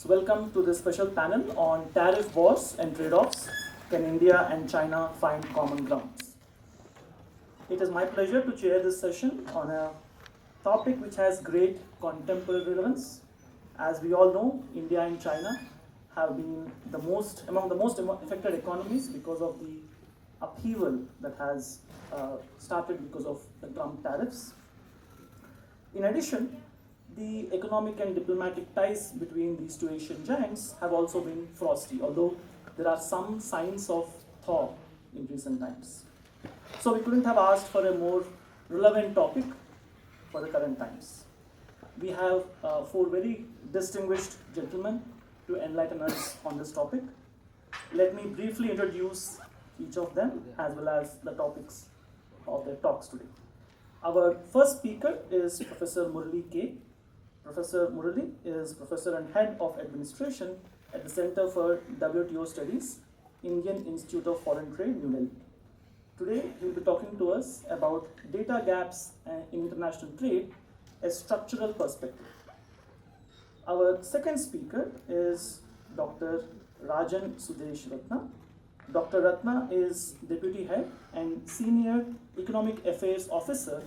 Welcome to this special panel on tariff wars and trade-offs. Can India and China find common grounds? It is my pleasure to chair this session on a topic which has great contemporary relevance. As we all know, India and China have been among the most affected economies because of the upheaval that has started because of the Trump tariffs. In addition, the economic and diplomatic ties between these two Asian giants have also been frosty, although there are some signs of thaw in recent times. So we couldn't have asked for a more relevant topic for the current times. We have four very distinguished gentlemen to enlighten us on this topic. Let me briefly introduce each of them as well as the topics of their talks today. Our first speaker is Professor Murali K. Professor Murali is Professor and Head of Administration at the Center for WTO Studies, Indian Institute of Foreign Trade, New Delhi. Today, he will be talking to us about data gaps in international trade, a structural perspective. Our second speaker is Dr. Rajan Sudesh Ratna. Dr. Ratna is Deputy Head and Senior Economic Affairs Officer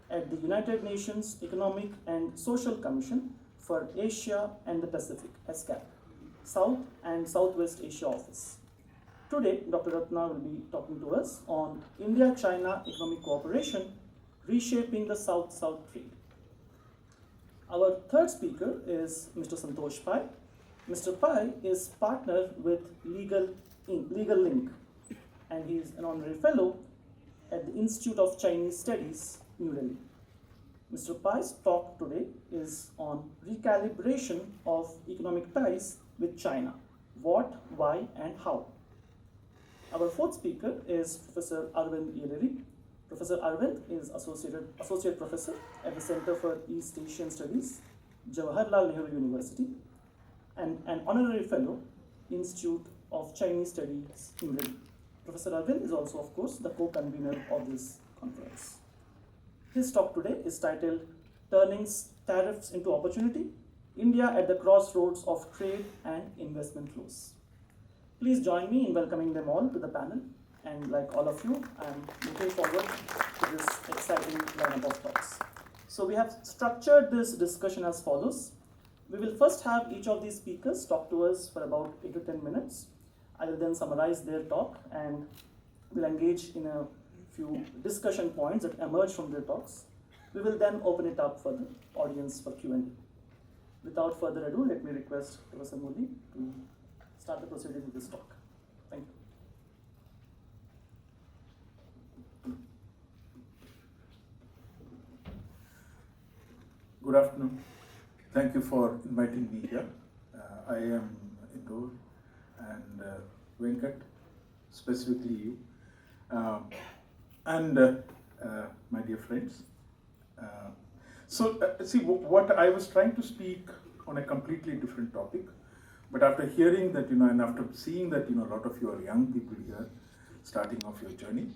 at the United Nations Economic and Social Commission for Asia and the Pacific, ESCAP, South and Southwest Asia Office. Today, Dr. Ratna will be talking to us on India-China economic cooperation, reshaping the South-South trade. Our third speaker is Mr. Santosh Pai. Mr. Pai is partner with Legal Link, and he is an honorary fellow at the Institute of Chinese Studies, New Delhi. Mr. Pai's talk today is on recalibration of economic ties with China. What, why, and how. Our fourth speaker is Professor Arvind Yeleri. Professor Arvind is Associate Professor at the Center for East Asian Studies, Jawaharlal Nehru University, and an honorary fellow, Institute of Chinese Studies, New Delhi. Professor Arvind is also, of course, the co-convener of this conference. His talk today is titled Turning Tariffs into Opportunity, India at the Crossroads of Trade and Investment Flows. Please join me in welcoming them all to the panel. And like all of you, I'm looking forward to this exciting lineup of talks. So we have structured this discussion as follows. We will first have each of these speakers talk to us for about 8 to 10 minutes. I will then summarize their talk and we'll engage in a few discussion points that emerge from their talks. We will then open it up for the audience for Q&A. Without further ado, let me request Professor Murali to start the proceedings with this talk. Thank you. Good afternoon. Thank you for inviting me here. I am Indore and Venkat, specifically you, and my dear friends. See, what I was trying to speak on a completely different topic, but after hearing that, and after seeing that, a lot of you are young people here, starting off your journey.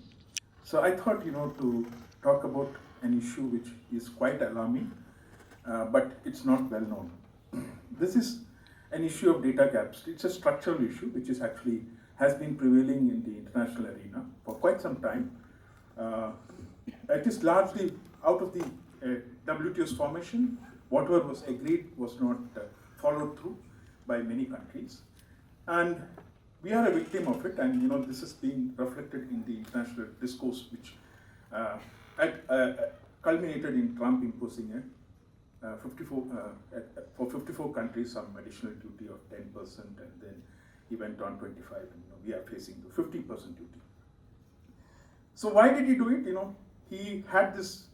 So I thought, to talk about an issue which is quite alarming, but it's not well known. This is an issue of data gaps. It's a structural issue which is actually has been prevailing in the international arena for quite some time. It is largely out of the WTO's formation. Whatever was agreed was not followed through by many countries, and we are a victim of it. And this is being reflected in the international discourse, which culminated in Trump imposing for 54 countries some additional duty of 10%, and then he went on 25, and we are facing the 50% duty. So why did he do it? He had this.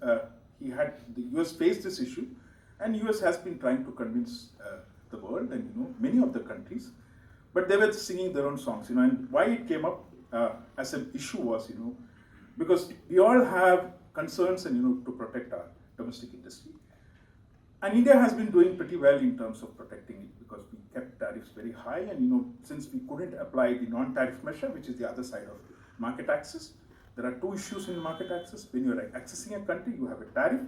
The US faced this issue, and US has been trying to convince the world and many of the countries, but they were singing their own songs. And why it came up as an issue was because we all have concerns and to protect our domestic industry. And India has been doing pretty well in terms of protecting it because we kept tariffs very high, and since we couldn't apply the non-tariff measure, which is the other side of market access, there are two issues in market access. When you are accessing a country, you have a tariff,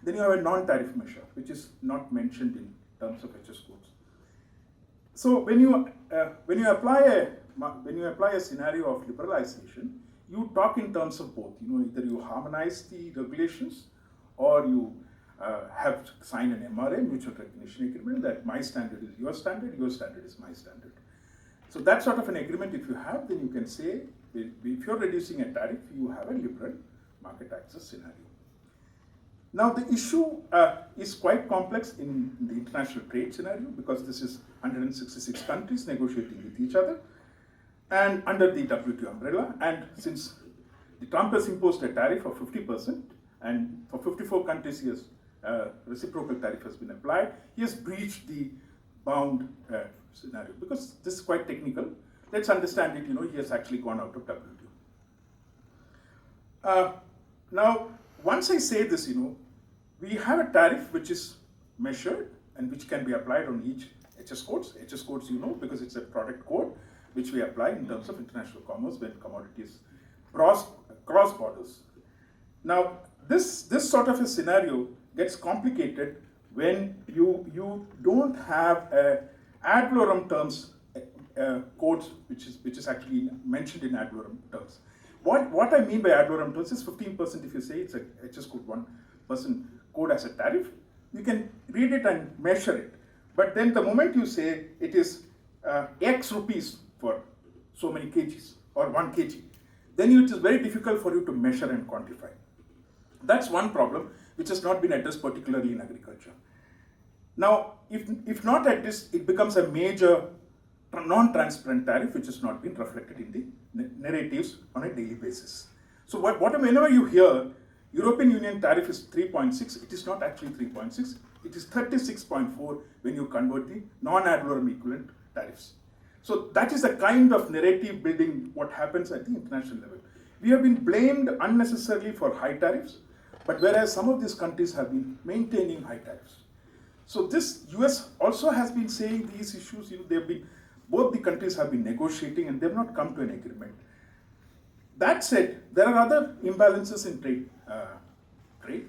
then you have a non-tariff measure, which is not mentioned in terms of HS codes. So when you apply a scenario of liberalization, you talk in terms of both. Either you harmonize the regulations, or you have signed an MRA, mutual recognition agreement, that my standard is your standard is my standard. So that sort of an agreement, if you have, then you can say, if you're reducing a tariff, you have a liberal market access scenario. Now the issue is quite complex in the international trade scenario, because this is 166 countries negotiating with each other and under the WTO umbrella. And since Trump has imposed a tariff of 50%, and for 54 countries he has reciprocal tariff has been applied, he has breached the bound scenario. Because this is quite technical, let's understand it. He has actually gone out of WTO. Now, once I say this, we have a tariff which is measured and which can be applied on each HS codes. HS codes, because it's a product code which we apply in terms of international commerce when commodities cross borders. Now, this sort of a scenario gets complicated when you don't have a ad valorem terms codes which is actually mentioned in ad valorem terms. What I mean by ad valorem terms is 15%. If you say it's a HS code 1% code as a tariff, you can read it and measure it. But then the moment you say it is X rupees for so many kgs or 1 kg, then it is very difficult for you to measure and quantify. That's one problem which has not been addressed particularly in agriculture. Now, if not at this, it becomes a major non-transparent tariff which has not been reflected in the narratives on a daily basis. So whenever you hear European Union tariff is 3.6, it is not actually 3.6, it is 36.4 when you convert the non-ad valorem equivalent tariffs. So that is the kind of narrative building what happens at the international level. We have been blamed unnecessarily for high tariffs, but whereas some of these countries have been maintaining high tariffs. So this US also has been saying these issues, both the countries have been negotiating and they have not come to an agreement. That said, there are other imbalances in trade,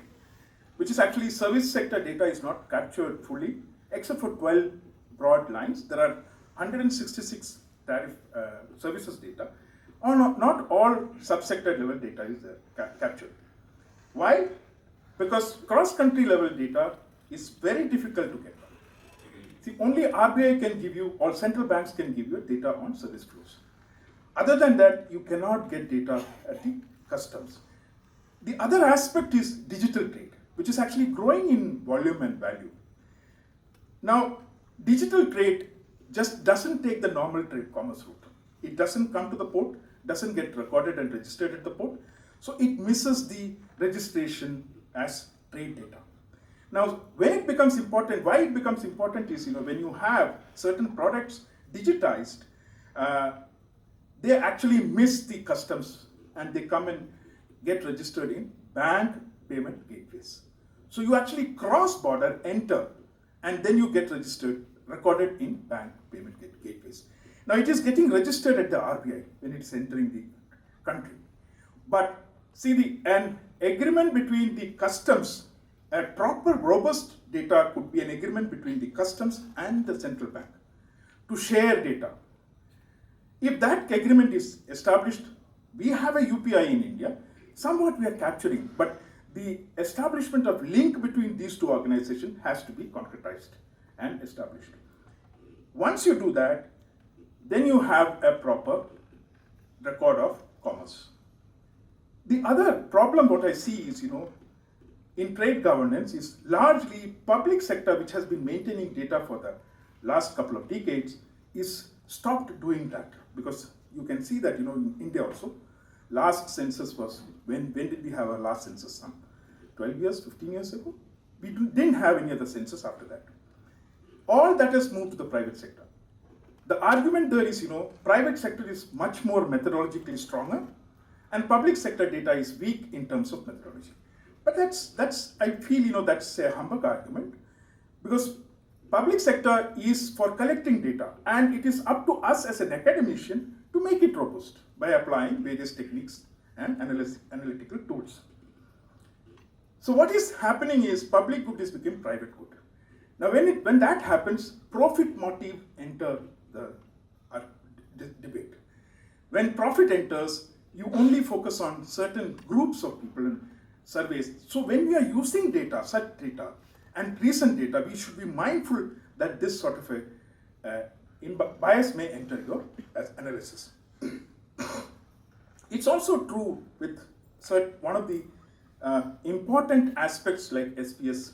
which is actually service sector data is not captured fully, except for 12 broad lines. There are 166 tariff services data. Not all subsector level data is there, captured. Why? Because cross-country level data is very difficult to get. See, only RBI can give you, or central banks can give you data on service flows. Other than that, you cannot get data at the customs. The other aspect is digital trade, which is actually growing in volume and value. Now, digital trade just doesn't take the normal trade commerce route. It doesn't come to the port, doesn't get recorded and registered at the port, so it misses the registration as trade data. Now, when it becomes important, why it becomes important is, when you have certain products digitized, they actually miss the customs and they come and get registered in bank payment gateways. So you actually cross-border enter and then you get registered, recorded in bank payment gateways. Now it is getting registered at the RBI when it's entering the country. But see, an agreement between the customs, a proper robust data could be an agreement between the customs and the central bank to share data. If that agreement is established, we have a UPI in India, somewhat we are capturing, but the establishment of link between these two organizations has to be concretized and established. Once you do that, then you have a proper record of commerce. The other problem what I see is, in trade governance is largely public sector, which has been maintaining data for the last couple of decades, is stopped doing that. Because you can see that, in India also, last census was, when did we have our last census? Some 12 years, 15 years ago? We didn't have any other census after that. All that has moved to the private sector. The argument there is, private sector is much more methodologically stronger and public sector data is weak in terms of methodology. But that's I feel, that's a humbug argument, because public sector is for collecting data and it is up to us as an academician to make it robust by applying various techniques and analytical tools. So what is happening is public good is becoming private good. Now, when that happens, profit motive enter the debate. When profit enters, you only focus on certain groups of people in surveys. So when we are using data, such data, and recent data, we should be mindful that this sort of a bias may enter your analysis. It's also true with one of the important aspects like SPS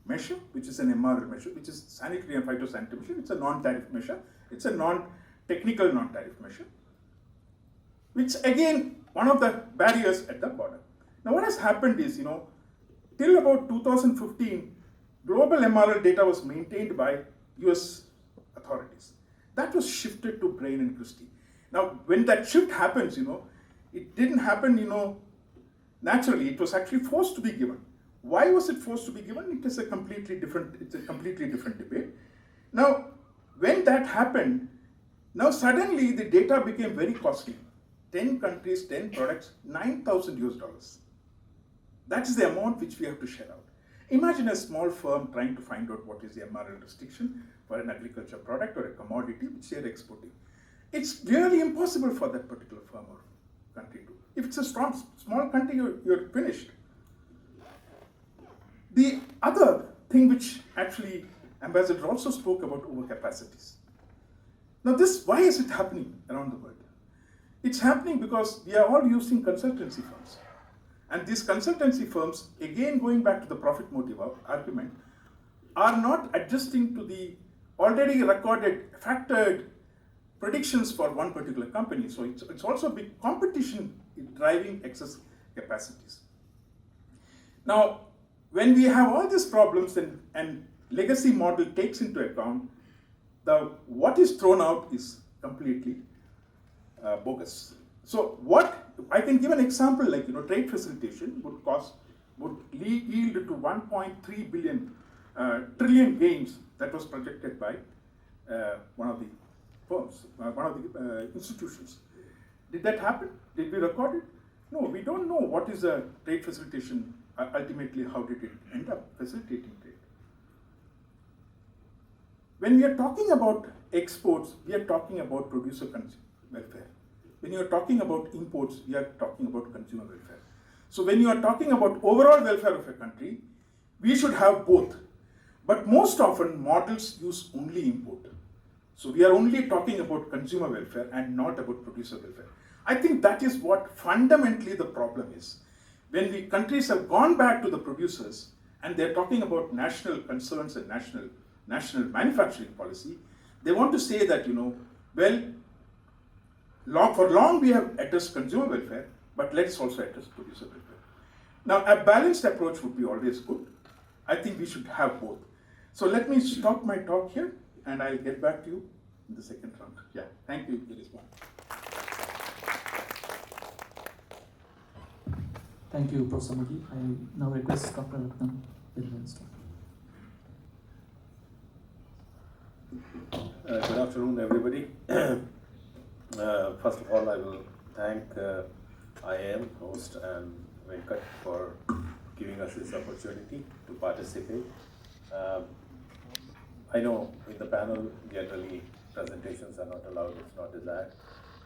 measure, which is an MRL measure, which is sanitary and phytosanitary measure. It's a non-tariff measure. It's a non-technical non-tariff measure, which again, one of the barriers at the border. Now what has happened is, till about 2015, global MRL data was maintained by US authorities. That was shifted to Brain and Christie. Now when that shift happens, it didn't happen, naturally. It was actually forced to be given. Why was it forced to be given? It's a completely different debate. Now, when that happened, now suddenly the data became very costly. 10 countries, 10 products, $9,000. That is the amount which we have to share out. Imagine a small firm trying to find out what is the MRL restriction for an agriculture product or a commodity which they are exporting. It's really impossible for that particular firm or country to. If it's a small country, you're finished. The other thing which actually Ambassador also spoke about overcapacities. Now why is it happening around the world? It's happening because we are all using consultancy firms. And these consultancy firms, again going back to the profit motive argument, are not adjusting to the already recorded, factored predictions for one particular company. So it's also a big competition in driving excess capacities. Now, when we have all these problems and legacy model takes into account, what is thrown out is completely bogus. So I can give an example like trade facilitation would yield to 1.3 billion trillion gains that was projected by one of the firms, one of the institutions. Did that happen? Did we record it? No, we don't know what is a trade facilitation. Ultimately, how did it end up facilitating trade? When we are talking about exports, we are talking about producer welfare. When you are talking about imports, we are talking about consumer welfare. So when you are talking about overall welfare of a country, we should have both. But most often, models use only import. So we are only talking about consumer welfare and not about producer welfare. I think that is what fundamentally the problem is. When the countries have gone back to the producers and they're talking about national concerns and national manufacturing policy, they want to say that, for long we have addressed consumer welfare, but let's also address producer welfare. Now, a balanced approach would be always good. I think we should have both. So let me stop my talk here and I'll get back to you in the second round. Yeah, thank you for this one. Thank you, Professor Modi. I now request Dr. Ratnam to start. Good afternoon, everybody. First of all, I will thank IAM host and Venkat for giving us this opportunity to participate. I know in the panel, generally presentations are not allowed, it's not desired,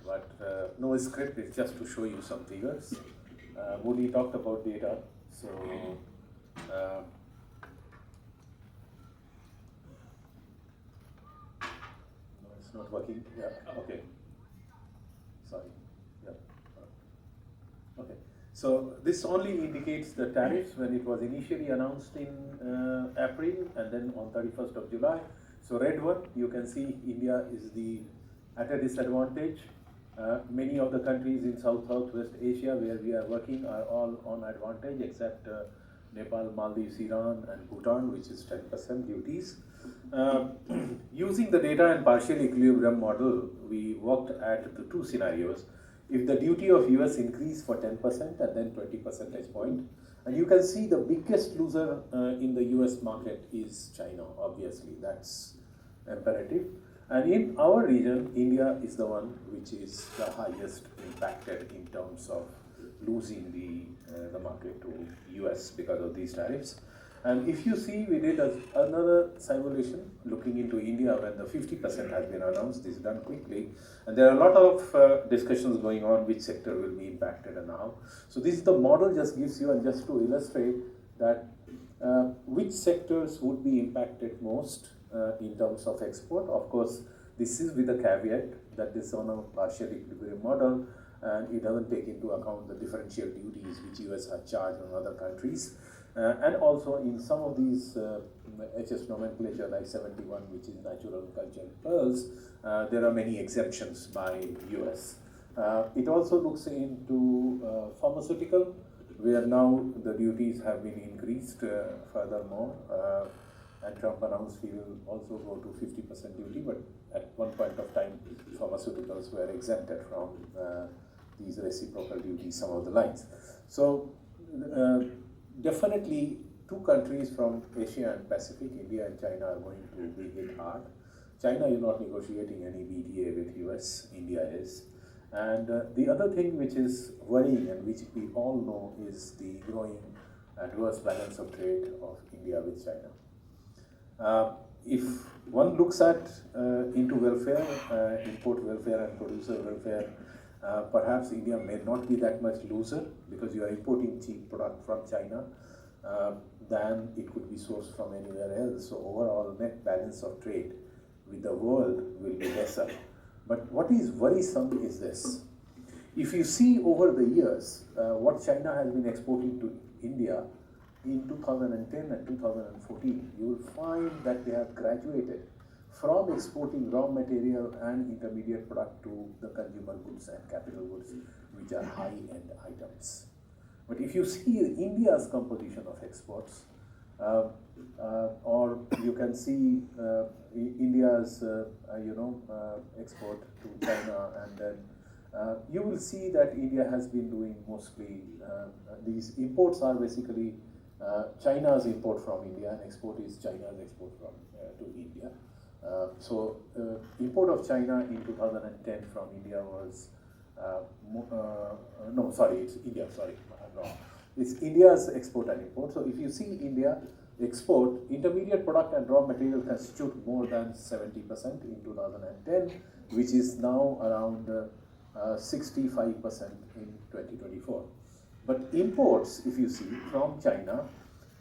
but no script, it's just to show you some figures. Modi talked about data, so no, it's not working. Yeah, okay. Sorry. Yeah. Okay. So this only indicates the tariffs when it was initially announced in April and then on 31st of July. So red one, you can see India is at a disadvantage. Many of the countries in Southwest Asia where we are working are all on advantage except Nepal, Maldives, Iran and Bhutan, which is 10% duties. Using the data and partial equilibrium model, we worked at the two scenarios. If the duty of US increased for 10% and then 20 percentage point, and you can see the biggest loser in the US market is China, obviously, that's imperative. And in our region, India is the one which is the highest impacted in terms of losing the market to US because of these tariffs. And if you see, we did another simulation looking into India when the 50% has been announced. This is done quickly. And there are a lot of discussions going on which sector will be impacted and how. So this is the model just gives you, and just to illustrate that which sectors would be impacted most in terms of export. Of course, this is with a caveat that this is on a partial equilibrium model, and it doesn't take into account the differential duties which US has charged on other countries. And also in some of these HS nomenclature like 71, which is natural cultural pearls, there are many exemptions by US. It also looks into pharmaceutical, where now the duties have been increased furthermore. And Trump announced he will also go to 50% duty, but at one point of time, pharmaceuticals were exempted from these reciprocal duties, some of the lines. So definitely two countries from Asia and Pacific, India and China, are going to be hit hard. China is not negotiating any BTA with US, India is. And the other thing which is worrying and which we all know is the growing adverse balance of trade of India with China. If one looks at into welfare, import welfare and producer welfare, perhaps India may not be that much loser because you are importing cheap product from China than it could be sourced from anywhere else. So overall net balance of trade with the world will be lesser. But what is worrisome is this. If you see over the years what China has been exporting to India in 2010 and 2014, you will find that they have graduated from exporting raw material and intermediate product to the consumer goods and capital goods, which are high-end items. But if you see India's composition of exports, or you can see India's export to China, and then you will see that India has been doing mostly these imports are basically China's import from India, and export is China's export from to India. So import of China in 2010 from India was no, sorry, it's India. Sorry, I'm wrong. It's India's export and import. So if you see India export, intermediate product and raw material constitute more than 70% in 2010, which is now around 65% in 2024. But imports, if you see, from China,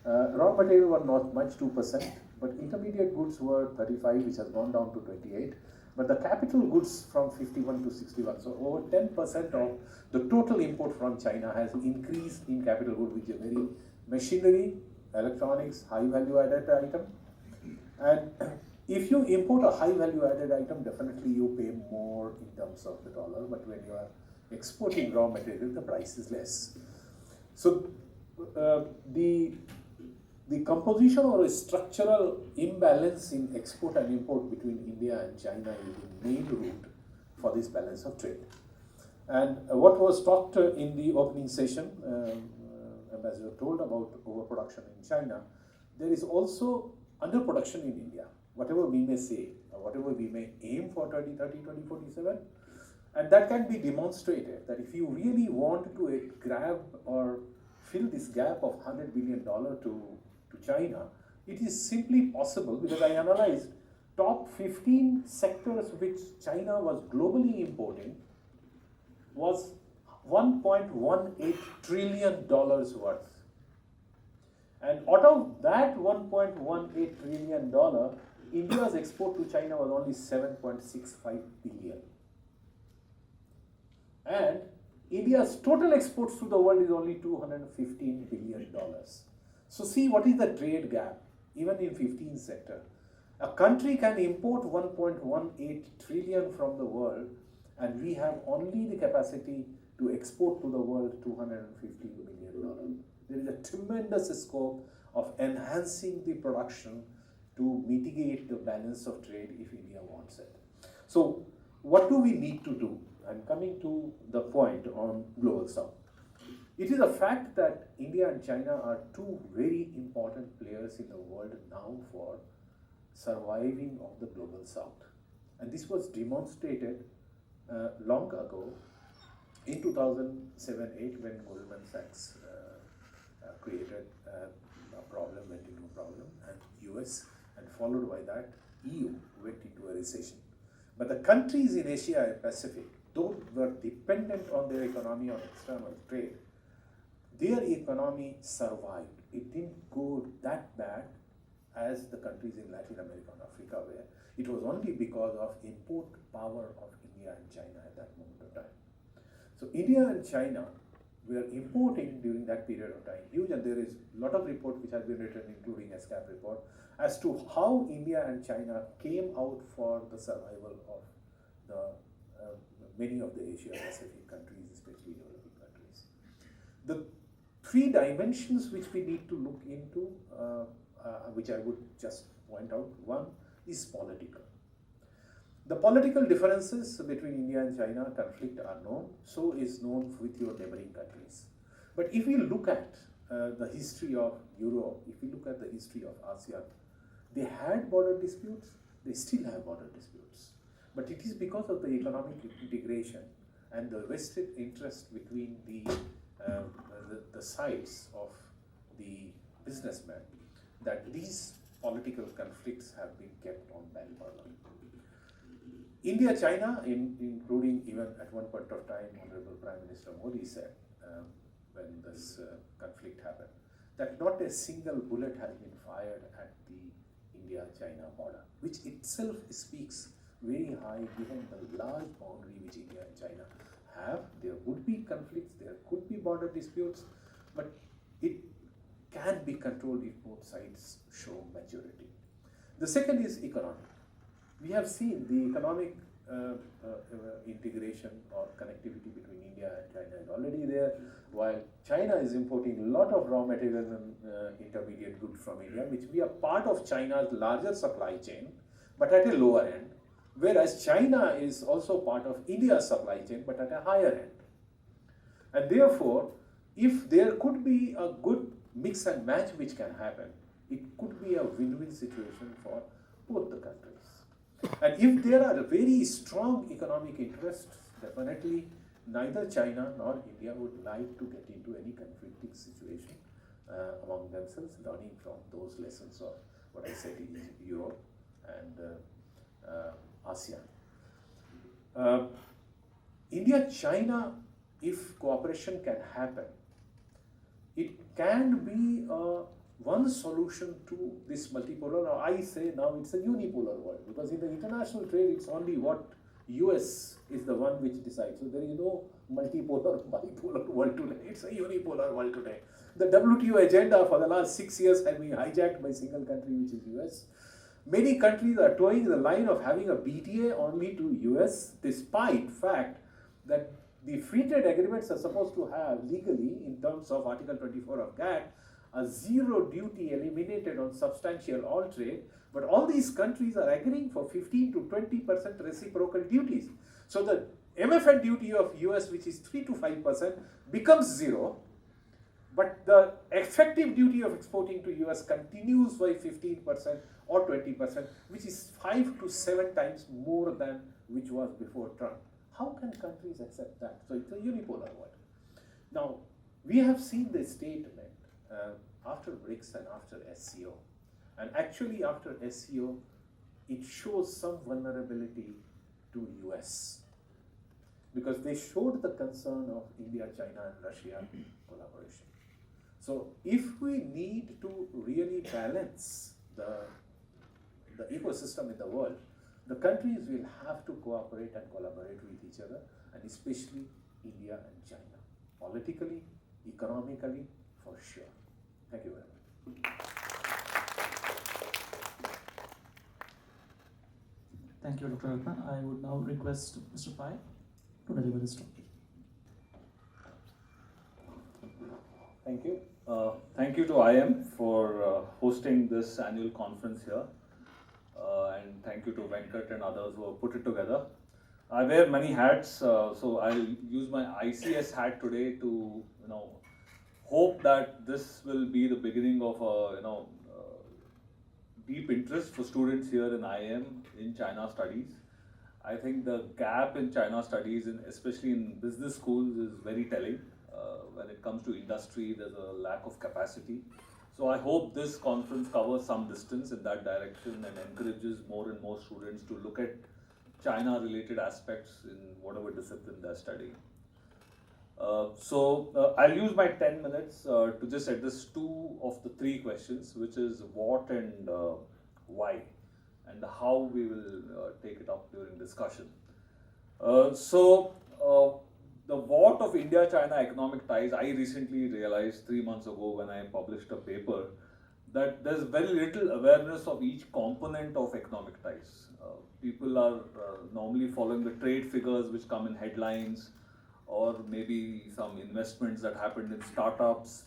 raw material were not much, 2%, but intermediate goods were 35, which has gone down to 28. But the capital goods from 51 to 61. So over 10% of the total import from China has increased in capital goods, which is very machinery, electronics, high value added item. And if you import a high value added item, definitely you pay more in terms of the dollar. But when you are exporting raw material, the price is less. So the composition or a structural imbalance in export and import between India and China is the main root for this balance of trade. And what was talked in the opening session, Ambassador told about overproduction in China, there is also underproduction in India, whatever we may say, or whatever we may aim for 2030, 2047. And that can be demonstrated that if you really want to grab or fill this gap of $100 billion to China, it is simply possible because I analyzed top 15 sectors which China was globally importing was $1.18 trillion worth. And out of that $1.18 trillion, India's export to China was only $7.65 billion. And India's total exports to the world is only $215 billion. So see what is the trade gap, even in 15 sector. A country can import 1.18 trillion from the world, and we have only the capacity to export to the world $250 million. There is a tremendous scope of enhancing the production to mitigate the balance of trade if India wants it. So what do we need to do? I'm coming to the point on Global South. It is a fact that India and China are two very important players in the world now for surviving of the Global South. And this was demonstrated long ago in 2007-8 when Goldman Sachs created a problem, went into problem, and US, and followed by that, EU went into a recession. But the countries in Asia and Pacific, though were dependent on their economy on external trade, their economy survived. It didn't go that bad as the countries in Latin America and Africa were. It was only because of import power of India and China at that moment of time. So India and China were importing during that period of time huge, and there is a lot of report which has been written, including SCAP report, as to how India and China came out for the survival of the many of the Asia Pacific countries, especially developing countries. The three dimensions which we need to look into, which I would just point out. One is political. The political differences between India and China conflict are known, so is known with your neighboring countries. But if we look at the history of Europe, if we look at the history of ASEAN, they had border disputes, they still have border disputes. But it is because of the economic integration and the vested interest between the sides of the businessmen that these political conflicts have been kept on back burner. India-China, including even at one point of time, Honorable Prime Minister Modi said, when this conflict happened, that not a single bullet has been fired at the India-China border, which itself speaks very high given the large boundary which India and China have. There would be conflicts, there could be border disputes, but it can be controlled if both sides show maturity. The second is economic. We have seen the economic integration or connectivity between India and China is already there, while China is importing a lot of raw material and intermediate goods from India, which we are part of China's larger supply chain, but at a lower end, whereas China is also part of India's supply chain, but at a higher end. And therefore, if there could be a good mix and match which can happen, it could be a win-win situation for both the countries. And if there are very strong economic interests, definitely neither China nor India would like to get into any conflicting situation among themselves, learning from those lessons of what I said in Europe and ASEAN. India-China, if cooperation can happen, it can be one solution to this multipolar, or I say now it's a unipolar world, because in the international trade it's only what US is the one which decides. So there is no multipolar, bipolar world today, it's a unipolar world today. The WTO agenda for the last 6 years has been hijacked by a single country, which is US. Many countries are towing the line of having a BTA only to US, despite fact that the free trade agreements are supposed to have legally, in terms of Article 24 of GATT, a zero duty eliminated on substantial all trade, but all these countries are agreeing for 15 to 20% reciprocal duties. So the MFN duty of US, which is 3 to 5%, becomes zero, but the effective duty of exporting to US continues by 15% or 20%, which is 5 to 7 times more than which was before Trump. How can countries accept that? So it's a unipolar world. Now, we have seen the statement after BRICS and after SCO. And actually after SCO, it shows some vulnerability to US. Because they showed the concern of India, China and Russia collaboration. So if we need to really balance the ecosystem in the world, the countries will have to cooperate and collaborate with each other, and especially India and China, politically, economically, for sure. Thank you very much. Thank you, Dr. Ratna. I would now request Mr. Pai to deliver his talk. Thank you. Thank you to IM for hosting this annual conference here. And thank you to Venkat and others who have put it together. I wear many hats, so I'll use my ICS hat today to, hope that this will be the beginning of a, deep interest for students here in IM in China studies. I think the gap in China studies, especially in business schools, is very telling. When it comes to industry, there's a lack of capacity. So I hope this conference covers some distance in that direction and encourages more and more students to look at China-related aspects in whatever discipline they're studying. I'll use my 10 minutes to just address two of the three questions, which is what and why, and how we will take it up during discussion. The what of India-China economic ties, I recently realized 3 months ago when I published a paper that there's very little awareness of each component of economic ties. People are normally following the trade figures which come in headlines, or maybe some investments that happened in startups.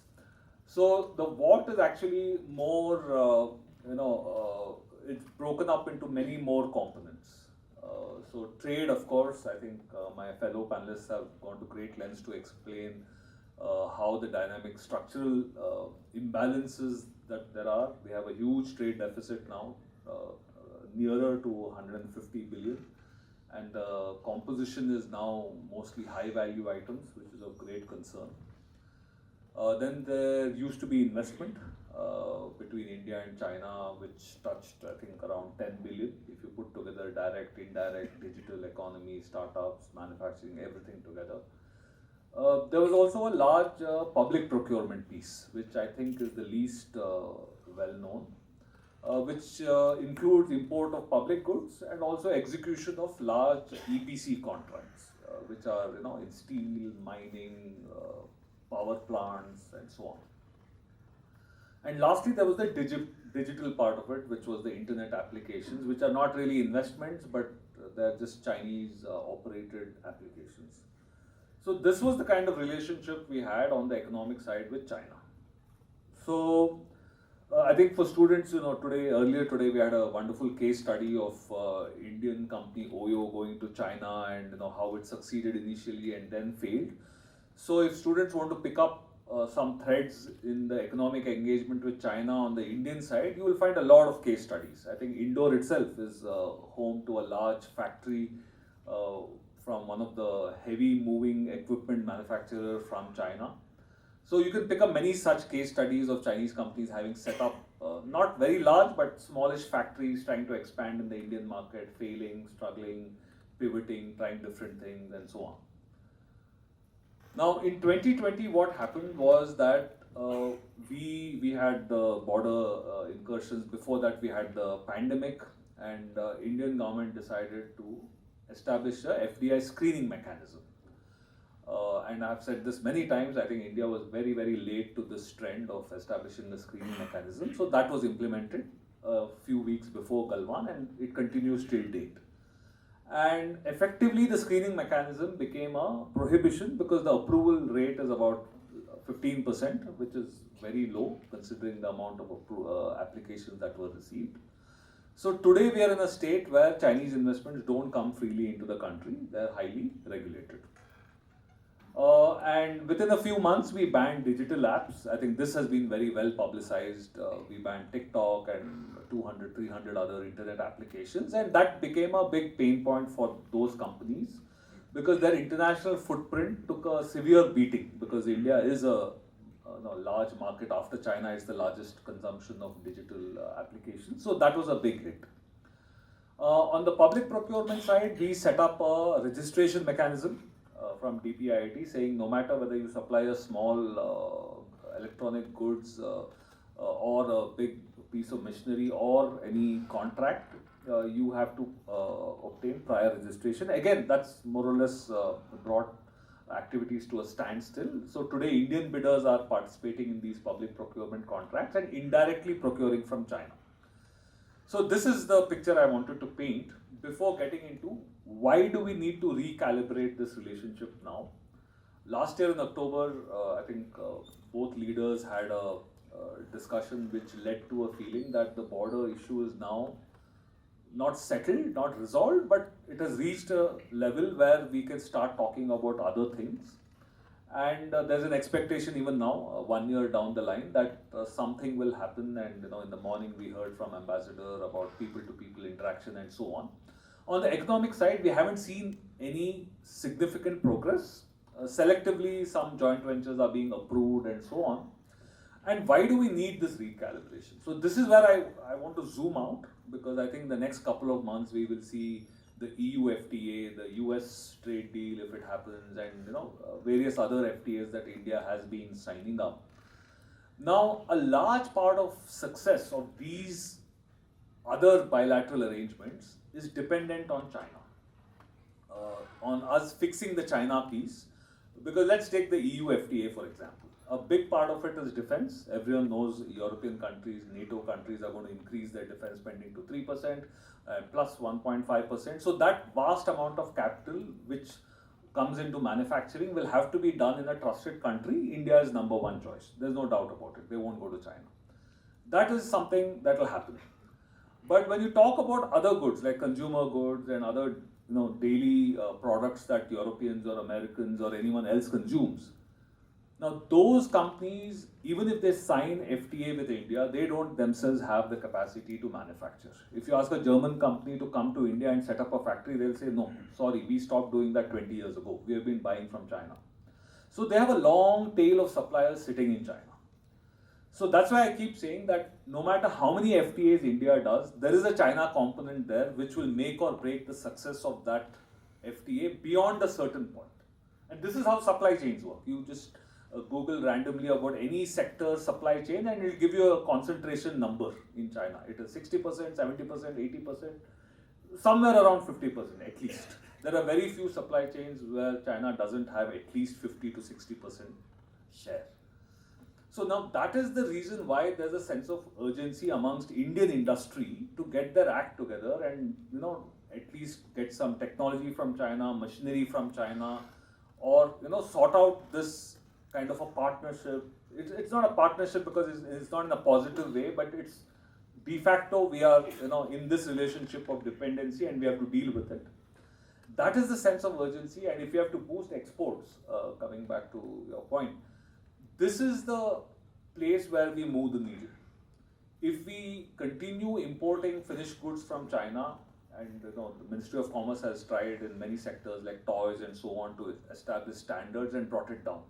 So the what is actually more, it's broken up into many more components. So trade, of course, I think my fellow panelists have gone to great lengths to explain how the dynamic structural imbalances that there are. We have a huge trade deficit now, nearer to 150 billion. And the composition is now mostly high value items, which is of great concern. Then there used to be investment between India and China, which touched, I think, around 10 billion. If you put together direct, indirect, digital economy, startups, manufacturing, everything together. There was also a large public procurement piece, which I think is the least well known. Which includes import of public goods and also execution of large EPC contracts, which are in steel, mining, power plants, and so on. And lastly, there was the digital part of it, which was the internet applications, which are not really investments, but they're just Chinese operated applications. So this was the kind of relationship we had on the economic side with China. So I think for students, earlier today we had a wonderful case study of Indian company Oyo going to China and how it succeeded initially and then failed. So if students want to pick up some threads in the economic engagement with China on the Indian side, you will find a lot of case studies. I think Indore itself is home to a large factory from one of the heavy moving equipment manufacturer from China. So you can pick up many such case studies of Chinese companies having set up not very large but smallish factories trying to expand in the Indian market, failing, struggling, pivoting, trying different things and so on. Now in 2020 what happened was that we had the border incursions. Before that we had the pandemic, and Indian government decided to establish a FDI screening mechanism. And I've said this many times, I think India was very, very late to this trend of establishing a screening mechanism. So that was implemented a few weeks before Galwan, and it continues till date. And effectively the screening mechanism became a prohibition because the approval rate is about 15%, which is very low considering the amount of applications that were received. So today we are in a state where Chinese investments don't come freely into the country, they are highly regulated. And within a few months we banned digital apps. I think this has been very well publicized. We banned TikTok and 200, 300 other internet applications, and that became a big pain point for those companies because their international footprint took a severe beating, because India is a large market. After China, it's the largest consumption of digital applications. So that was a big hit. On the public procurement side, we set up a registration mechanism from DPIIT saying no matter whether you supply a small electronic goods or a big piece of machinery or any contract, you have to obtain prior registration. Again, that's more or less brought activities to a standstill. So today Indian bidders are participating in these public procurement contracts and indirectly procuring from China. So this is the picture I wanted to paint before getting into why do we need to recalibrate this relationship now. Last year in October, I think both leaders had a discussion which led to a feeling that the border issue is now not settled, not resolved, but it has reached a level where we can start talking about other things. And there's an expectation even now, 1 year down the line, that something will happen. And in the morning we heard from Ambassador about people-to-people interaction and so on. On the economic side, we haven't seen any significant progress. Selectively, some joint ventures are being approved and so on. And why do we need this recalibration? So this is where I want to zoom out, because I think the next couple of months we will see the EU FTA, the US trade deal if it happens, and various other FTAs that India has been signing up. Now, a large part of success of these other bilateral arrangements is dependent on China, on us fixing the China piece. Because let's take the EU FTA for example. A big part of it is defense. Everyone knows European countries, NATO countries are going to increase their defense spending to 3%, plus 1.5%. So that vast amount of capital which comes into manufacturing will have to be done in a trusted country. India is number one choice. There's no doubt about it. They won't go to China. That is something that will happen. But when you talk about other goods like consumer goods and other daily products that Europeans or Americans or anyone else consumes, now those companies, even if they sign FTA with India, they don't themselves have the capacity to manufacture. If you ask a German company to come to India and set up a factory, they'll say, no, sorry, we stopped doing that 20 years ago. We have been buying from China. So they have a long tail of suppliers sitting in China. So that's why I keep saying that no matter how many FTAs India does, there is a China component there which will make or break the success of that FTA beyond a certain point. And this is how supply chains work. You just Google randomly about any sector supply chain and it will give you a concentration number in China. It is 60%, 70%, 80%, somewhere around 50% at least. There are very few supply chains where China doesn't have at least 50 to 60% share. So now that is the reason why there's a sense of urgency amongst Indian industry to get their act together and at least get some technology from China, machinery from China, or sort out this kind of a partnership. It's not a partnership because it's not in a positive way, but it's de facto we are in this relationship of dependency and we have to deal with it. That is the sense of urgency. And if you have to boost exports, coming back to your point, this is the place where we move the needle. If we continue importing finished goods from China, and the Ministry of Commerce has tried in many sectors like toys and so on to establish standards and brought it down.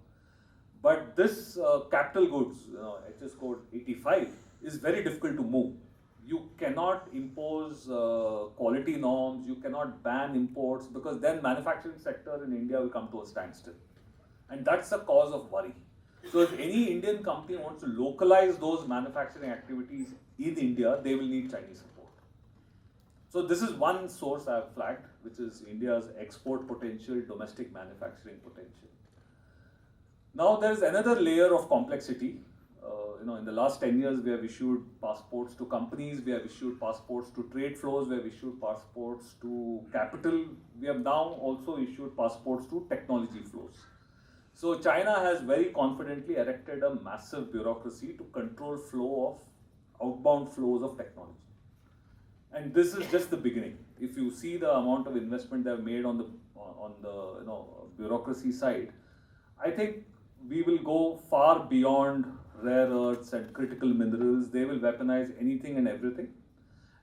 But this capital goods, HS code 85, is very difficult to move. You cannot impose quality norms, you cannot ban imports, because then manufacturing sector in India will come to a standstill. And that's a cause of worry. So if any Indian company wants to localize those manufacturing activities in India, they will need Chinese support. So this is one source I have flagged, which is India's export potential, domestic manufacturing potential. Now there is another layer of complexity. In the last 10 years, we have issued passports to companies, we have issued passports to trade flows, we have issued passports to capital. We have now also issued passports to technology flows. So China has very confidently erected a massive bureaucracy to control flow of outbound flows of technology. And this is just the beginning. If you see the amount of investment they have made on the bureaucracy side, I think we will go far beyond rare earths and critical minerals. They will weaponize anything and everything.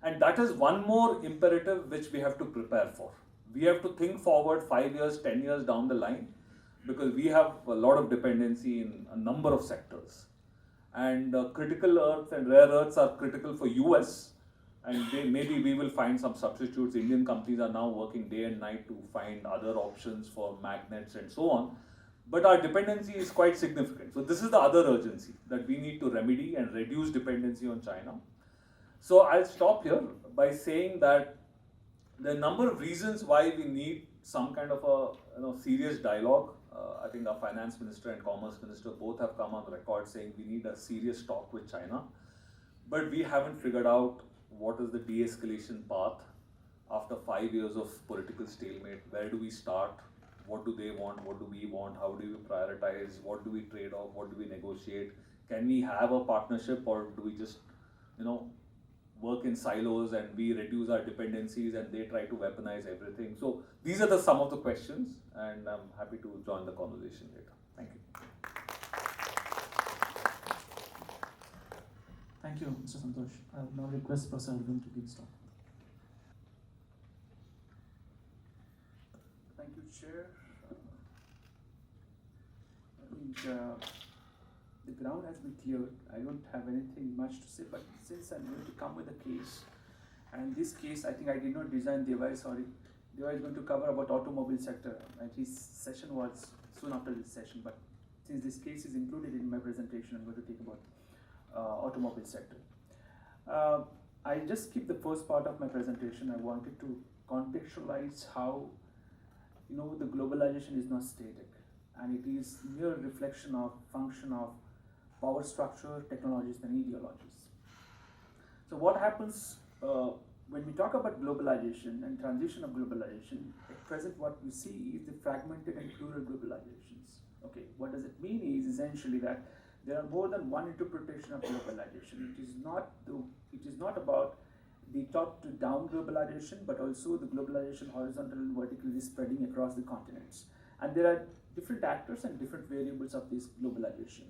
And that is one more imperative which we have to prepare for. We have to think forward 5 years, 10 years down the line, because we have a lot of dependency in a number of sectors. And critical earths and rare earths are critical for US, and maybe we will find some substitutes. Indian companies are now working day and night to find other options for magnets and so on. But our dependency is quite significant. So this is the other urgency that we need to remedy and reduce dependency on China. So I'll stop here by saying that there are a number of reasons why we need some kind of a serious dialogue. I think our finance minister and commerce minister both have come on record saying we need a serious talk with China. But we haven't figured out what is the de-escalation path after 5 years of political stalemate. Where do we start? What do they want? What do we want? How do we prioritize? What do we trade off? What do we negotiate? Can we have a partnership, or do we just, work in silos and we reduce our dependencies and they try to weaponize everything? So these are some of the questions, and I'm happy to join the conversation later. Thank you. Thank you, Mr. Santosh. I will now request Professor Arvind to please talk. Thank you, Chair. I think, the ground has been cleared. I don't have anything much to say, but since I'm going to come with a case, and this case, I think I did not design Deva, sorry. Deva is going to cover about automobile sector, and his session was soon after this session, but since this case is included in my presentation, I'm going to take about automobile sector. I just skip the first part of my presentation. I wanted to contextualize how, the globalization is not static, and it is mere reflection of function of power structure, technologies, and ideologies. So what happens when we talk about globalization and transition of globalization? At present, what we see is the fragmented and plural globalizations. Okay, what does it mean is essentially that there are more than one interpretation of globalization. It is not about the top to down globalization, but also the globalization horizontal and vertically spreading across the continents. And there are different actors and different variables of this globalization.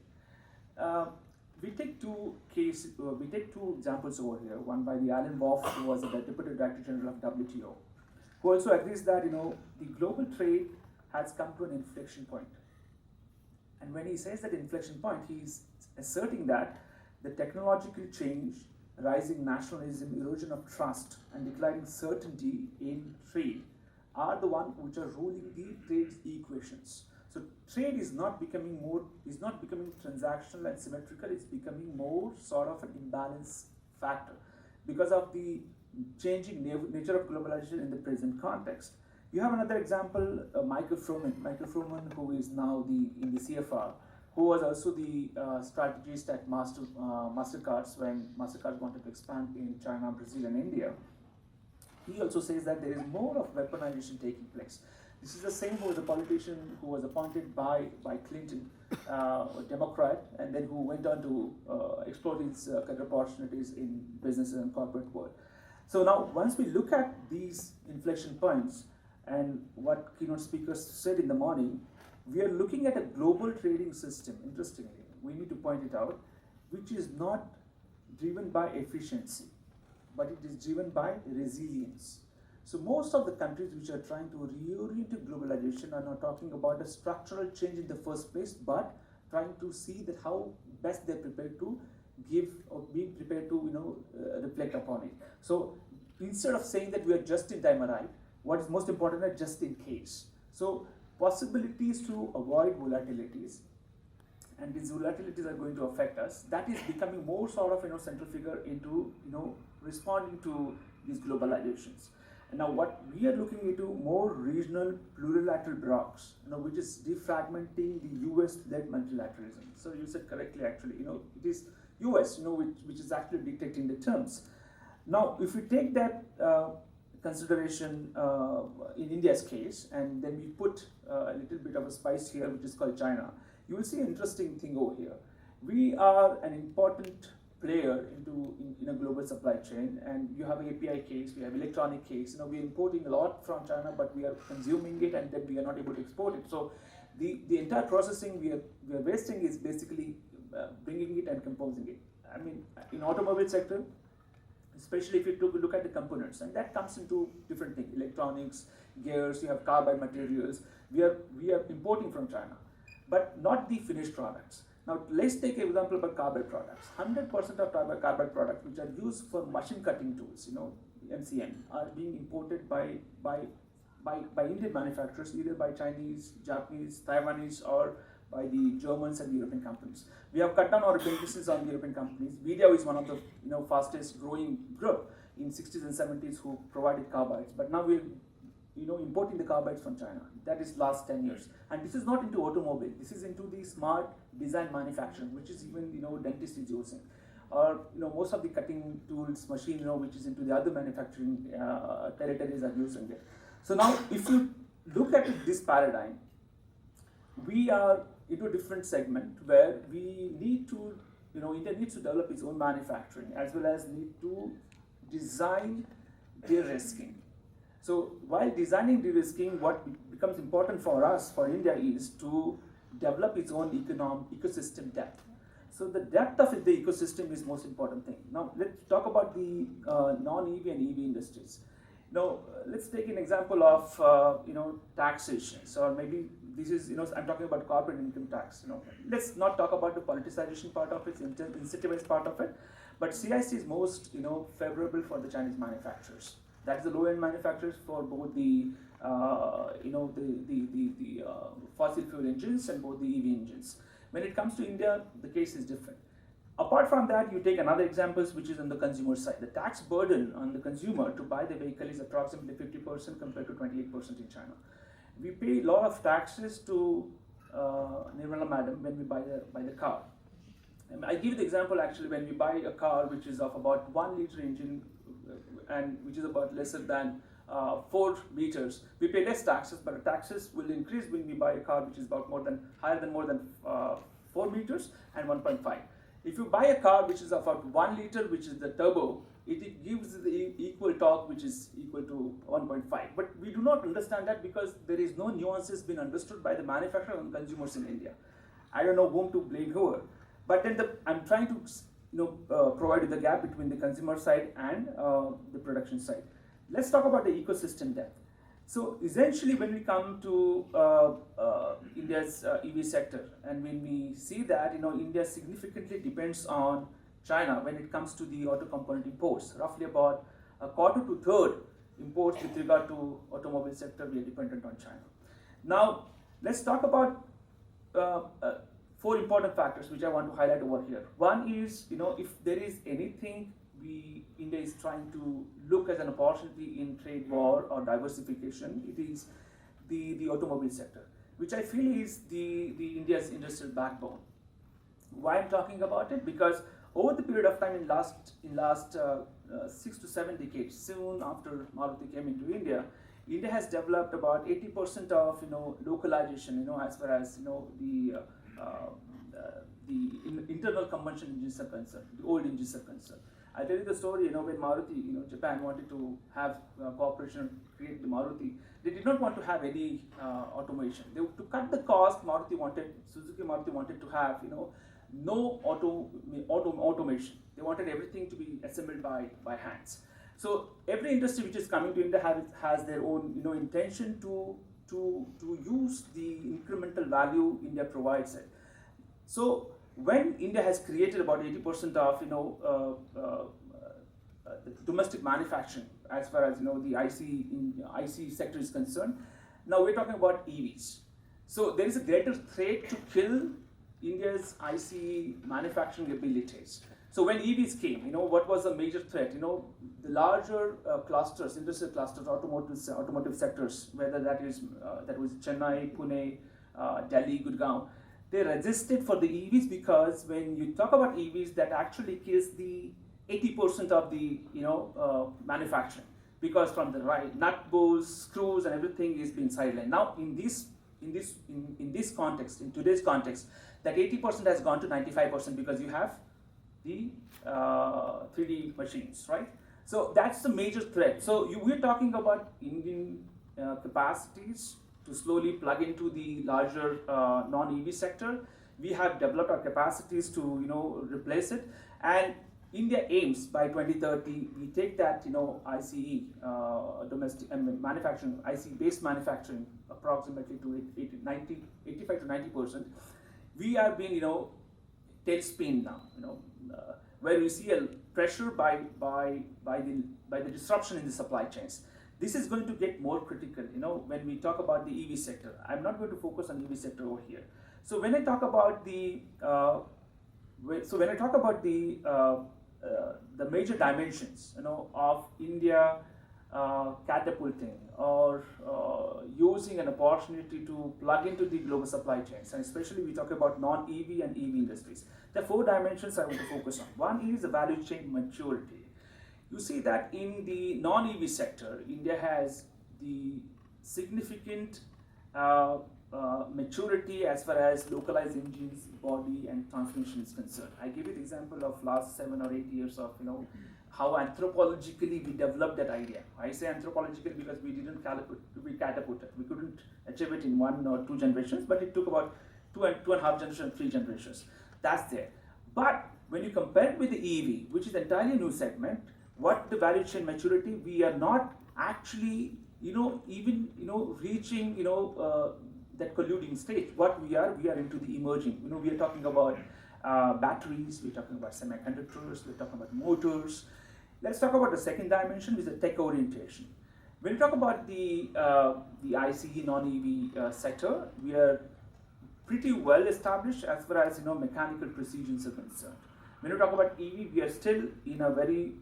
We take two examples over here. One by the Alan Wolf, who was the Deputy Director General of WTO, who also agrees that the global trade has come to an inflection point. And when he says that inflection point, he's asserting that the technological change, rising nationalism, erosion of trust, and declining certainty in trade are the ones which are ruling the trade equations. So trade is not becoming transactional and symmetrical. It's becoming more sort of an imbalance factor because of the changing nature of globalization in the present context. You have another example, Michael Froman, who is now in the CFR, who was also the strategist at MasterCard when MasterCard wanted to expand in China, Brazil, and India. He also says that there is more of weaponization taking place. This is the same who was a politician who was appointed by Clinton, a Democrat, and then who went on to explore these career opportunities in business and corporate world. So now, once we look at these inflection points and what keynote speakers said in the morning, we are looking at a global trading system, interestingly, we need to point it out, which is not driven by efficiency, but it is driven by resilience. So most of the countries which are trying to reorient to globalization are not talking about a structural change in the first place, but trying to see that how best they're prepared to give or be prepared to reflect upon it. So instead of saying that we are just in time arrived, what is most important is just in case. So possibilities to avoid volatilities, and these volatilities are going to affect us. That is becoming more sort of central figure into responding to these globalizations. And now what we are looking into more regional plurilateral blocks, which is defragmenting the US-led multilateralism. So you said correctly, actually, it is US, which is actually dictating the terms. Now, if we take that consideration in India's case, and then we put a little bit of a spice here, which is called China, you will see an interesting thing over here. We are an important player in a global supply chain, and you have an API case, we have electronic case. We are importing a lot from China, but we are consuming it, and then we are not able to export it. So the entire processing we are wasting is basically bringing it and composing it. I mean, in automobile sector, especially if you look at the components, and that comes into different things, electronics, gears, you have carbide materials, we are importing from China, but not the finished products. Now let's take an example about carbide products. 100% of carbide products which are used for machine cutting tools, MCM, are being imported by Indian manufacturers, either by Chinese, Japanese, Taiwanese, or by the Germans and the European companies. We have cut down our dependencies on the European companies. Video is one of the fastest growing group in 60s and 70s who provided carbides, but now we're importing the carbides from China. That is last 10 years, and this is not into automobile. This is into the smart design manufacturing, which is even dentist is using, or most of the cutting tools, machine which is into the other manufacturing territories are using it. So now, if you look at this paradigm, we are into a different segment where we need to, India needs to develop its own manufacturing as well as need to design de-risking. So while designing de-risking, what becomes important for us, for India, is to develop its own ecosystem depth. So the depth of the ecosystem is most important thing. Now let's talk about the non-EV and EV industries. Now, let's take an example of taxation. So maybe this is I'm talking about corporate income tax. Let's not talk about the politicization part of it, incentivized part of it, but CIC is most favorable for the Chinese manufacturers. That's the low-end manufacturers for both the fossil fuel engines and both the EV engines. When it comes to India, the case is different. Apart from that, you take another example, which is on the consumer side. The tax burden on the consumer to buy the vehicle is approximately 50% compared to 28% in China. We pay a lot of taxes to Nirmala Madam when we buy the car. And I give the example actually when we buy a car which is of about 1 liter engine and which is about lesser than 4 meters, we pay less taxes, but the taxes will increase when we buy a car which is about higher than 4 meters and 1.5. If you buy a car which is about 1 liter, which is the turbo, it gives the equal torque which is equal to 1.5. But we do not understand that because there is no nuances been understood by the manufacturer and consumers in India. I don't know whom to blame who, but then I'm trying to provide you the gap between the consumer side and the production side. Let's talk about the ecosystem depth. So essentially, when we come to India's EV sector, and when we see that India significantly depends on China when it comes to the auto component imports, roughly about a quarter to third imports with regard to automobile sector, we are dependent on China. Now, let's talk about 4 important factors which I want to highlight over here. One is, if there is anything India is trying to look as an opportunity in trade war or diversification, it is the automobile sector, which I feel is the India's industrial backbone. Why I'm talking about it? Because over the period of time in last 6 to 7 decades, soon after Maruti came into India, India has developed about 80% of localization, as far as the internal combustion engines are concerned, the old engines are concerned. I tell you the story, when Maruti, Japan wanted to have cooperation create the Maruti, they did not want to have any automation. To cut the cost, Suzuki Maruti wanted to have, no automation. They wanted everything to be assembled by hands. So every industry which is coming to India has their own, intention to use the incremental value India provides it. So when India has created about 80% of the domestic manufacturing, as far as the IC sector is concerned, now we're talking about EVs. So there is a greater threat to kill India's IC manufacturing abilities. So when EVs came, what was the major threat? The larger clusters, industrial clusters, automotive sectors, whether that was Chennai, Pune, Delhi, Gurgaon. They resisted for the EVs because when you talk about EVs, that actually kills the 80% of the manufacturing, because from the nut bolts, screws, and everything is being sidelined. Now in this context, in today's context, that 80% has gone to 95% because you have the 3D machines, right? So that's the major threat. So we're talking about Indian capacities to slowly plug into the larger non-EV sector. We have developed our capacities to replace it, and India aims by 2030 we take that ICE domestic manufacturing, ICE based manufacturing approximately to 85 to 90%. We are being tailspin now, where we see a pressure by the disruption in the supply chains. This is going to get more critical, when we talk about the EV sector. I'm not going to focus on EV sector over here. So when I talk about the major dimensions, of India catapulting or using an opportunity to plug into the global supply chains, and especially we talk about non-EV and EV industries. There are 4 dimensions I want to focus on. One is the value chain maturity. You see that in the non-EV sector, India has the significant maturity as far as localized engines, body, and transmission is concerned. I give you the example of last 7 or 8 years of how anthropologically we developed that idea. I say anthropologically because we didn't catapult it. We couldn't achieve it in 1 or 2 generations, but it took about 2.5 generations, 3 generations. That's there. But when you compare it with the EV, which is an entirely new segment, what the value chain maturity, we are not actually, even, reaching, that colluding stage. What we are into the emerging. We are talking about batteries, we're talking about semiconductors, we're talking about motors. Let's talk about the second dimension, which is the tech orientation. When we talk about the ICE non-EV sector, we are pretty well established as far as mechanical precisions are concerned. When we talk about EV, we are still in a very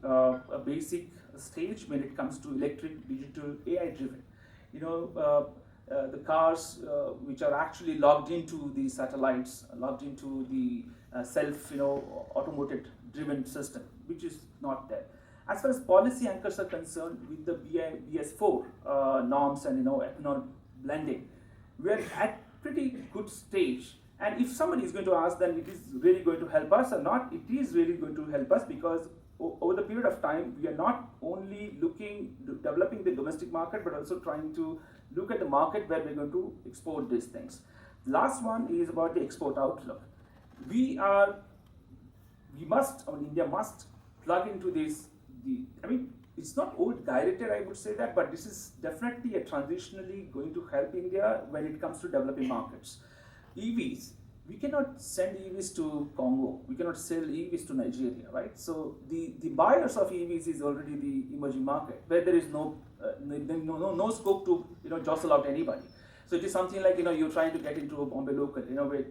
basic stage when it comes to electric, digital, AI-driven. The cars which are actually logged into the satellites, logged into the self, automated driven system, which is not there. As far as policy anchors are concerned, with the BS4 norms and ethanol blending, we are at pretty good stage. And if somebody is going to ask, then it is really going to help us or not? It is really going to help us, because over the period of time, we are not only developing the domestic market, but also trying to look at the market where we're going to export these things. The last one is about the export outlook. India must plug into this. It's not old directed, I would say that, but this is definitely transitionally going to help India when it comes to developing markets. EVs, we cannot send EVs to Congo, we cannot sell EVs to Nigeria, right? So the buyers of EVs is already the emerging market, where there is no scope to jostle out anybody. So it is something like you're trying to get into a Bombay local,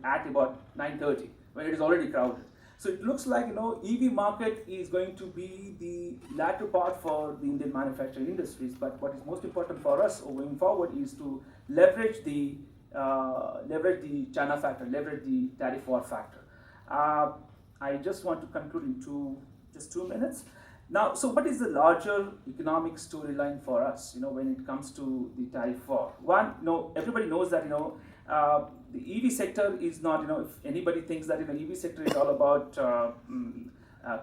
at about 9:30 when it is already crowded. So it looks like EV market is going to be the latter part for the Indian manufacturing industries. But what is most important for us going forward is to leverage the China factor, leverage the tariff war factor. I just want to conclude in just 2 minutes. Now, so what is the larger economic storyline for us, when it comes to the tariff war? One, everybody knows that, the EV sector is not, if anybody thinks that EV sector is all about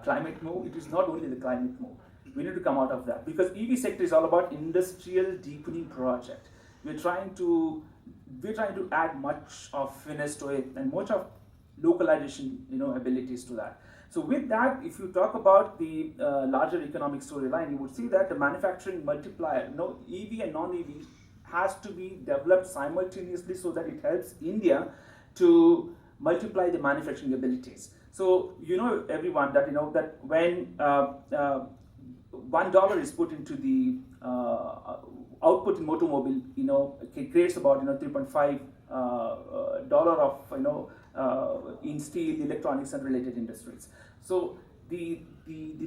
climate move, it is not only the climate move. We need to come out of that, because EV sector is all about industrial deepening project. We're trying to add much of finesse to it and much of localization, abilities to that. So with that, if you talk about the larger economic storyline, you would see that the manufacturing multiplier, EV and non-EV, has to be developed simultaneously so that it helps India to multiply the manufacturing abilities. So everyone that that when $1 is put into the output in automobile, it creates about $3.5 of in steel, electronics, and related industries. So the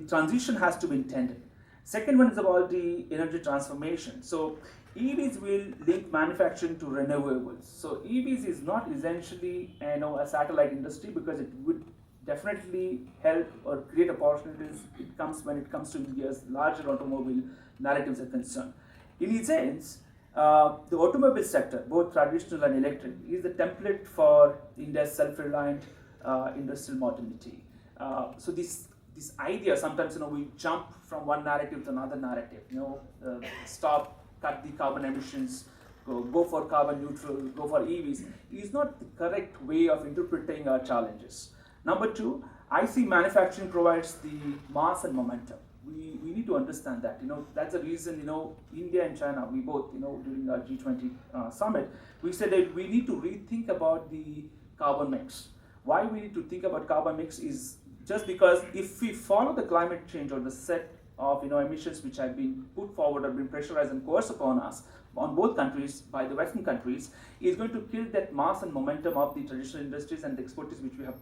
transition has to be intended. Second one is about the energy transformation. So EVs will link manufacturing to renewables. So EVs is not essentially a satellite industry, because it would definitely help or create opportunities when it comes to India's larger automobile narratives are concerned. In its sense, the automobile sector, both traditional and electric, is the template for India's self-reliant industrial modernity. So this idea, sometimes we jump from one narrative to another narrative. Cut the carbon emissions, go for carbon neutral, go for EVs, is not the correct way of interpreting our challenges. Number two, IC manufacturing provides the mass and momentum. We need to understand that. That's the reason, India and China, we both, during our G20 summit, we said that we need to rethink about the carbon mix. Why we need to think about carbon mix is just because if we follow the climate change or the set of emissions which have been put forward or been pressurized and coerced upon us on both countries by the Western countries, is going to kill that mass and momentum of the traditional industries and the expertise which we have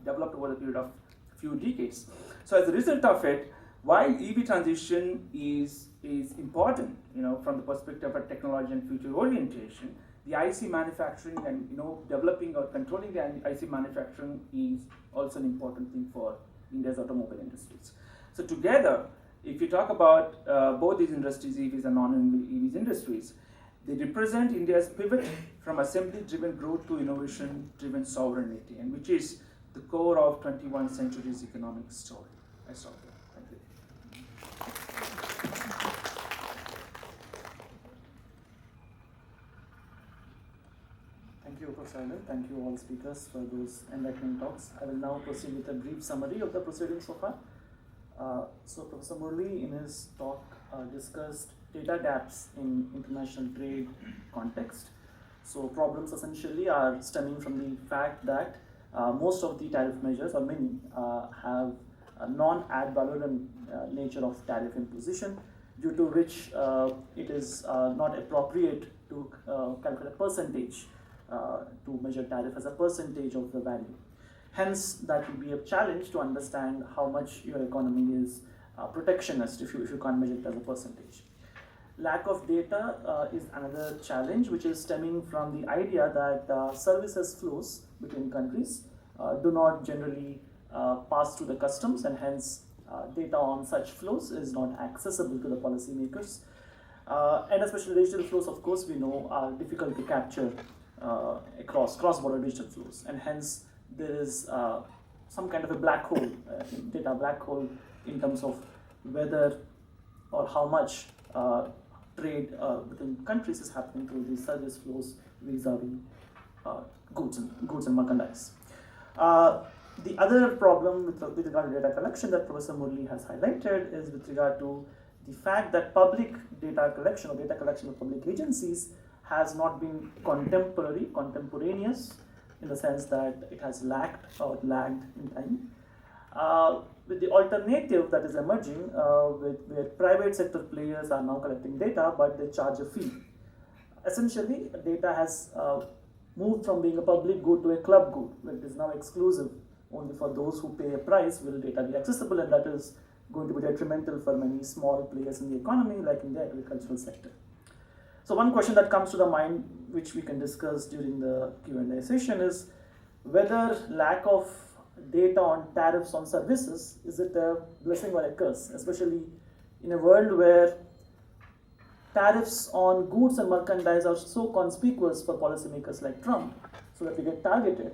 developed over the period of few decades. So as a result of it, while EV transition is important, from the perspective of technology and future orientation, the IC manufacturing and developing or controlling the IC manufacturing is also an important thing for India's automobile industries. So together, if you talk about both these industries, EVs and non-EVs industries, they represent India's pivot from assembly-driven growth to innovation-driven sovereignty, and which is the core of 21st century's economic story. I stop there. Thank you. Thank you, Professor Anil. Thank you all speakers for those enlightening talks. I will now proceed with a brief summary of the proceedings so far. So Professor Murli, in his talk, discussed data gaps in international trade context. So problems essentially are stemming from the fact that most of the tariff measures, or many, have a non-ad valorem nature of tariff imposition, due to which it is not appropriate to calculate a percentage to measure tariff as a percentage of the value. Hence, that will be a challenge to understand how much your economy is protectionist if you can't measure it as a percentage. Lack of data is another challenge, which is stemming from the idea that services flows between countries do not generally pass through the customs, and hence data on such flows is not accessible to the policymakers. And especially digital flows, of course, we know are difficult to capture across cross-border digital flows, and hence there is some kind of a black hole, data black hole, in terms of whether or how much trade within countries is happening through these service flows vis-a-vis goods and merchandise. The other problem with regard to data collection that Professor Murli has highlighted is with regard to the fact that public data collection or data collection of public agencies has not been contemporaneous, in the sense that it has lagged in time. With the alternative that is emerging, where private sector players are now collecting data, but they charge a fee. Essentially, data has moved from being a public good to a club good, where it is now exclusive. Only for those who pay a price will data be accessible, and that is going to be detrimental for many small players in the economy, like in the agricultural sector. So one question that comes to the mind, which we can discuss during the Q&A session, is whether lack of data on tariffs on services, is it a blessing or a curse, especially in a world where tariffs on goods and merchandise are so conspicuous for policymakers like Trump, so that we get targeted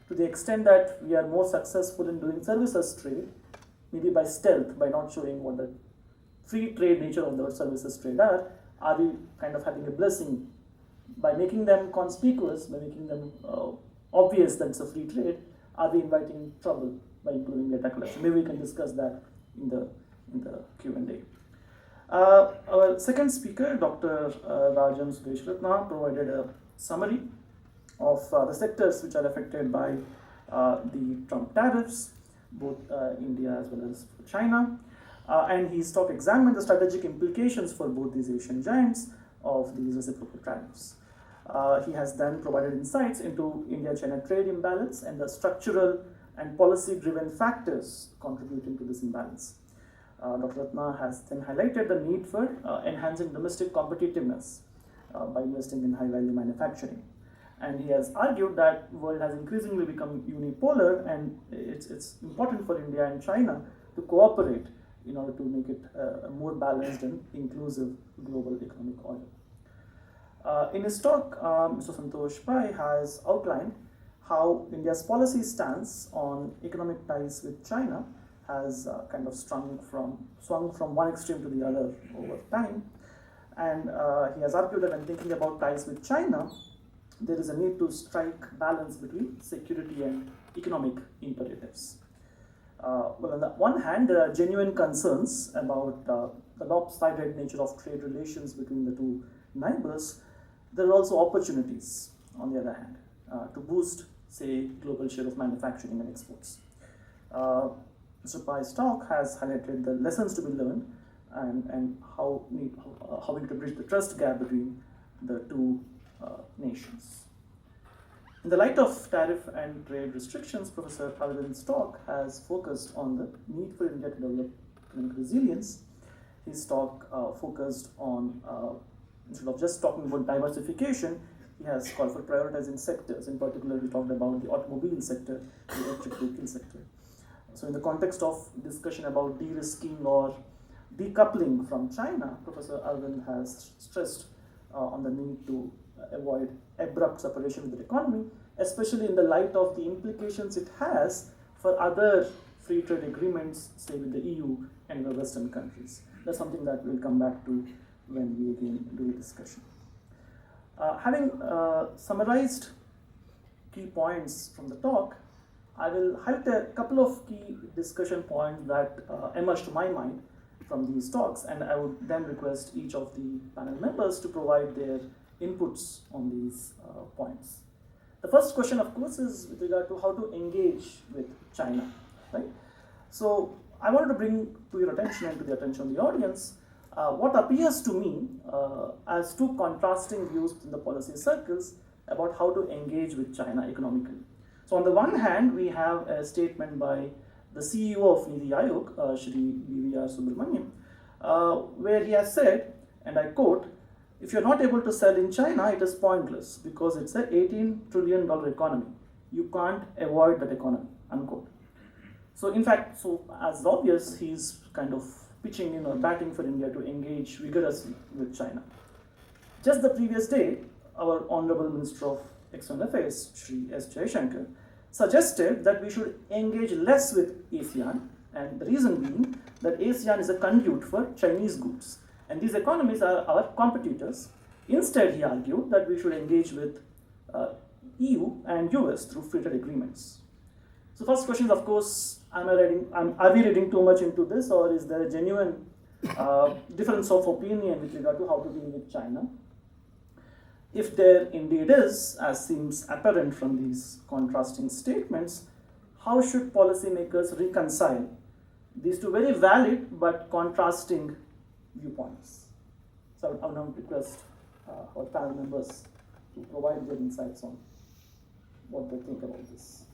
to the extent that we are more successful in doing services trade, maybe by stealth, by not showing what the free trade nature of those services trade are we kind of having a blessing by making them conspicuous, by making them obvious that it's a free trade? Are we inviting trouble by improving data collection? Maybe we can discuss that in the Q&A. Our second speaker, Dr. Rajan Sudeshratna, provided a summary of the sectors which are affected by the Trump tariffs, both India as well as China. And his talk examined the strategic implications for both these Asian giants of these reciprocal tariffs. He has then provided insights into India-China trade imbalance and the structural and policy-driven factors contributing to this imbalance. Dr. Ratna has then highlighted the need for enhancing domestic competitiveness by investing in high-value manufacturing. And he has argued that the world has increasingly become unipolar, and it's important for India and China to cooperate in order to make it a more balanced and inclusive global economic order. In his talk, Mr. Santosh Pai has outlined how India's policy stance on economic ties with China has kind of swung from one extreme to the other over time. And he has argued that when thinking about ties with China, there is a need to strike balance between security and economic imperatives. Well, on the one hand, there are genuine concerns about the lopsided nature of trade relations between the two neighbors. There are also opportunities, on the other hand, to boost, say, global share of manufacturing and exports. Mr. Pai's talk has highlighted the lessons to be learned and how we need to bridge the trust gap between the two nations. In the light of tariff and trade restrictions, Professor Arvind's talk has focused on the need for India to develop economic resilience. His talk focused on, instead of just talking about diversification, he has called for prioritizing sectors. In particular, he talked about the automobile sector, the electric vehicle sector. So in the context of discussion about de-risking or decoupling from China, Professor Arvind has stressed on the need to avoid abrupt separation with the economy, especially in the light of the implications it has for other free trade agreements, say with the EU and the Western countries. That's something that we'll come back to when we again do the discussion. Having summarized key points from the talk, I will highlight a couple of key discussion points that emerged to my mind from these talks, and I would then request each of the panel members to provide their inputs on these points. The first question, of course, is with regard to how to engage with China, right? So I wanted to bring to your attention and to the attention of the audience what appears to me as two contrasting views in the policy circles about how to engage with China economically. So on the one hand, we have a statement by the CEO of Niti Aayog, Shri V.V.R. Subramaniam, where he has said, and I quote, "If you're not able to sell in China, it is pointless because it's an $18 trillion economy. You can't avoid that economy," unquote. So in fact, as obvious, he's kind of pitching in or batting for India to engage vigorously with China. Just the previous day, our Honorable Minister of External Affairs, Shri S. Jaishankar, suggested that we should engage less with ASEAN, and the reason being that ASEAN is a conduit for Chinese goods, and these economies are our competitors. Instead, he argued that we should engage with EU and US through free trade agreements. So first question is, of course, are we reading too much into this, or is there a genuine difference of opinion with regard to how to deal with China? If there indeed is, as seems apparent from these contrasting statements, how should policymakers reconcile these two very valid but contrasting viewpoints? So I would now request our panel members to provide their insights on what they think about this.